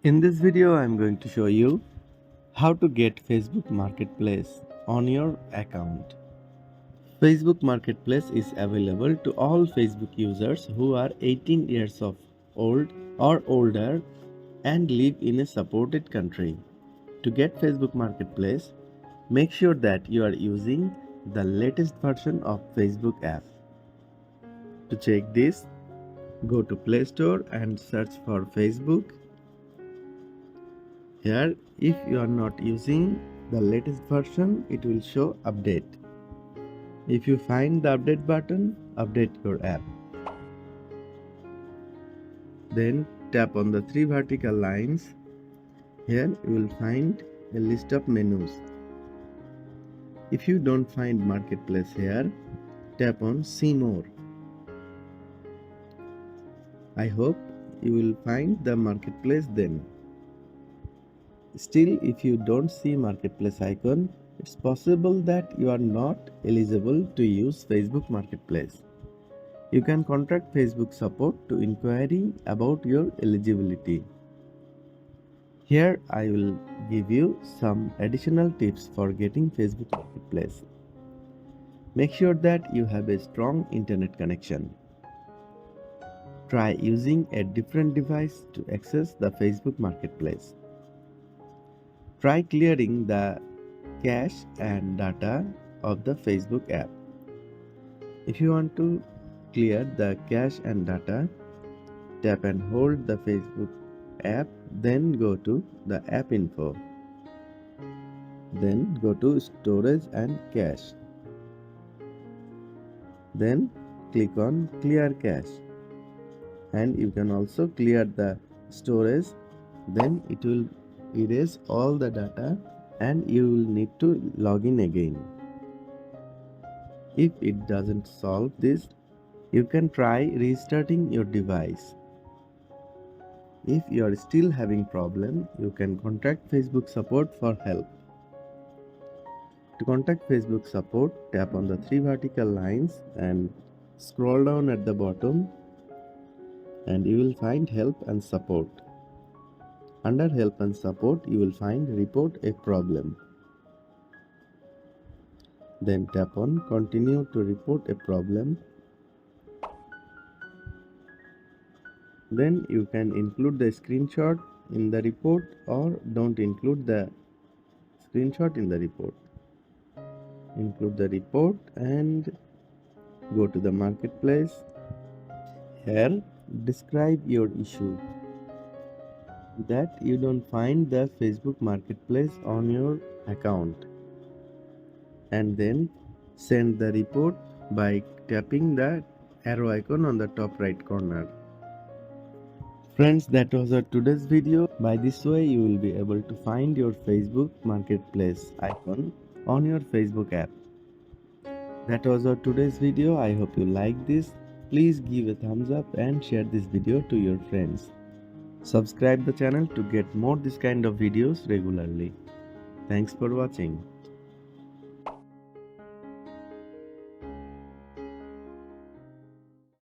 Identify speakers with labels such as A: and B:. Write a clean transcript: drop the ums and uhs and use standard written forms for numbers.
A: In this video, I am going to show you how to get Facebook Marketplace on your account. Facebook Marketplace is available to all Facebook users who are 18 years of old or older and live in a supported country. To get Facebook Marketplace, make sure that you are using the latest version of Facebook app. To check this, go to Play Store and search for Facebook. Here, if you are not using the latest version, it will show update. If you find the update button, update your app. Then tap on the three vertical lines. Here you will find a list of menus. If you don't find Marketplace here, tap on See More. I hope you will find the Marketplace then. Still, if you don't see Marketplace icon, it's possible that you are not eligible to use Facebook Marketplace. You can contact Facebook support to inquiry about your eligibility. Here I will give you some additional tips for getting Facebook Marketplace. Make sure that you have a strong internet connection. Try using a different device to access the Facebook Marketplace. Try clearing the cache and data of the Facebook app. If you want to clear the cache and data, tap and hold the Facebook app, then go to the app info. Then go to storage and cache. Then click on clear cache. And you can also clear the storage. Then it will erase all the data and you will need to log in again. If it doesn't solve this, you can try restarting your device. If you are still having problem, you can contact Facebook support for help. To contact Facebook support, tap on the three vertical lines and scroll down at the bottom and you will find help and support. Under help and support, you will find report a problem. Then tap on continue to report a problem. Then you can include the screenshot in the report or don't include the screenshot in the report. Include the report and go to the marketplace. Here, describe your issue. That you don't find the Facebook Marketplace on your account. And then send the report by tapping the arrow icon on the top right corner. Friends, that was our today's video. By this way, you will be able to find your Facebook Marketplace icon on your Facebook app. That was our today's video. I hope you liked this. Please give a thumbs up and share this video to your friends. Subscribe the channel to get more this kind of videos regularly. Thanks for watching.